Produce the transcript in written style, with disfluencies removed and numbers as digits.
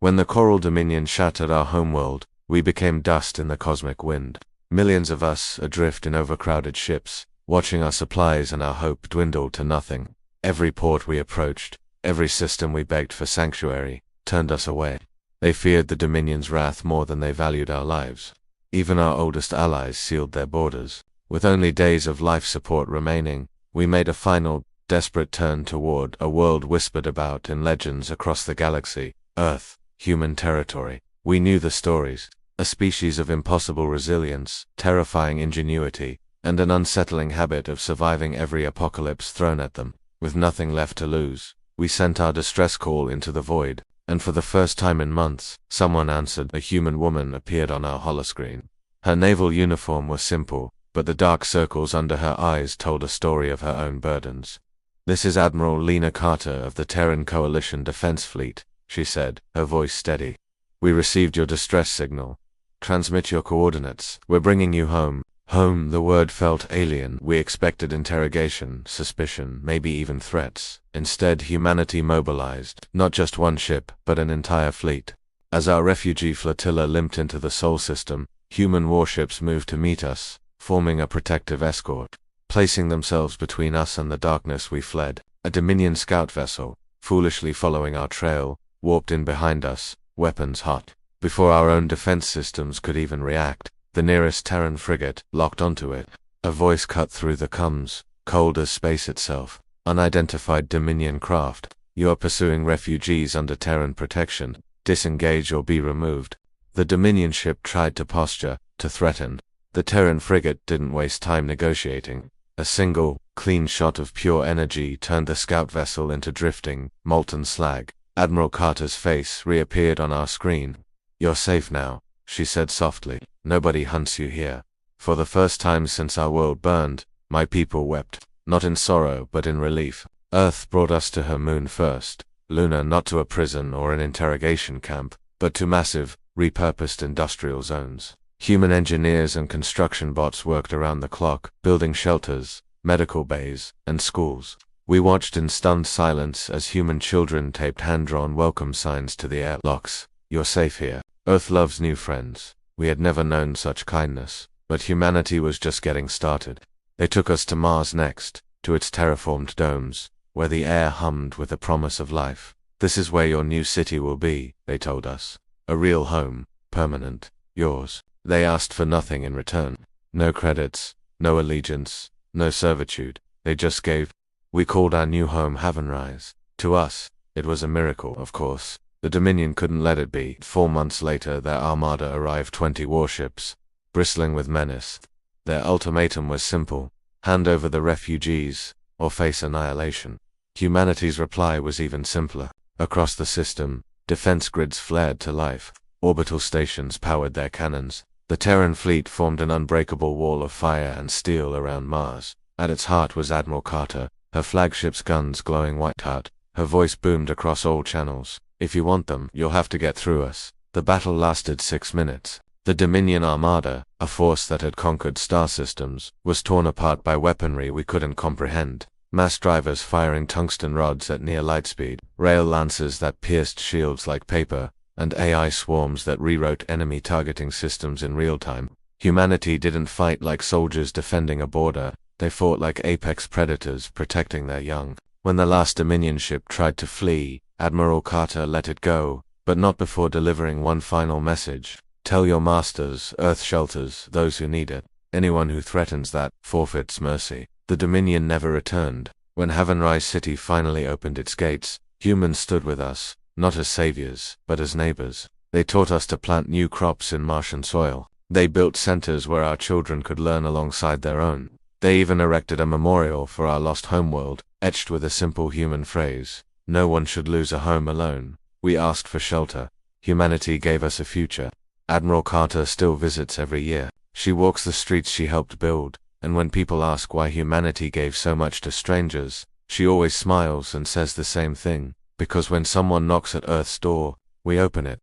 When the Coral Dominion shattered our homeworld, we became dust in the cosmic wind. Millions of us adrift in overcrowded ships, watching our supplies and our hope dwindle to nothing. Every port we approached, every system we begged for sanctuary, turned us away. They feared the Dominion's wrath more than they valued our lives. Even our oldest allies sealed their borders. With only days of life support remaining, we made a final, desperate turn toward a world whispered about in legends across the galaxy. Earth, human territory. We knew the stories. A species of impossible resilience, terrifying ingenuity, and an unsettling habit of surviving every apocalypse thrown at them. With nothing left to lose, we sent our distress call into the void, and for the first time in months, someone answered. A human woman appeared on our holoscreen. Her naval uniform was simple, but the dark circles under her eyes told a story of her own burdens. "This is Admiral Lena Carter of the Terran Coalition Defense Fleet," she said, her voice steady. "We received your distress signal. Transmit your coordinates. We're bringing you home." Home, the word felt alien. We expected interrogation, suspicion, maybe even threats. Instead, humanity mobilized, not just one ship, but an entire fleet. As our refugee flotilla limped into the Sol system, human warships moved to meet us, forming a protective escort. Placing themselves between us and the darkness we fled, a Dominion scout vessel, foolishly following our trail, warped in behind us, weapons hot. Before our own defense systems could even react, the nearest Terran frigate locked onto it. A voice cut through the comms, cold as space itself. "Unidentified Dominion craft. You are pursuing refugees under Terran protection. Disengage or be removed." The Dominion ship tried to posture, to threaten. The Terran frigate didn't waste time negotiating. A single, clean shot of pure energy turned the scout vessel into drifting, molten slag. Admiral Carter's face reappeared on our screen. "You're safe now," she said softly. "Nobody hunts you here." For the first time since our world burned, my people wept, not in sorrow but in relief. Earth brought us to her moon first. Luna not to a prison or an interrogation camp, but to massive, repurposed industrial zones. Human engineers and construction bots worked around the clock, building shelters, medical bays, and schools. We watched in stunned silence as human children taped hand-drawn welcome signs to the airlocks. "You're safe here. Earth loves new friends." We had never known such kindness, but humanity was just getting started. They took us to Mars next, to its terraformed domes, where the air hummed with the promise of life. "This is where your new city will be," they told us. "A real home, permanent, yours." They asked for nothing in return. No credits, no allegiance, no servitude. They just gave. We called our new home Heavenrise. To us, it was a miracle, of course. The Dominion couldn't let it be. 4 months later, their armada arrived, 20 warships, bristling with menace. Their ultimatum was simple: hand over the refugees, or face annihilation. Humanity's reply was even simpler. Across the system, defense grids flared to life. Orbital stations powered their cannons. The Terran Fleet formed an unbreakable wall of fire and steel around Mars. At its heart was Admiral Carter, her flagship's guns glowing white hot. Her voice boomed across all channels. "If you want them, you'll have to get through us." The battle lasted 6 minutes. The Dominion Armada, a force that had conquered star systems, was torn apart by weaponry we couldn't comprehend. Mass drivers firing tungsten rods at near light speed, rail lancers that pierced shields like paper, and AI swarms that rewrote enemy targeting systems in real time. Humanity didn't fight like soldiers defending a border. They fought like apex predators protecting their young. When the last Dominion ship tried to flee, Admiral Carter let it go, but not before delivering one final message. "Tell your masters, Earth shelters those who need it. Anyone who threatens that forfeits mercy." The Dominion never returned. When Heavenrise City finally opened its gates, humans stood with us, not as saviors, but as neighbors. They taught us to plant new crops in Martian soil. They built centers where our children could learn alongside their own. They even erected a memorial for our lost homeworld, etched with a simple human phrase: "No one should lose a home alone." We asked for shelter. Humanity gave us a future. Admiral Carter still visits every year. She walks the streets she helped build, and when people ask why humanity gave so much to strangers, she always smiles and says the same thing: because when someone knocks at Earth's door, we open it.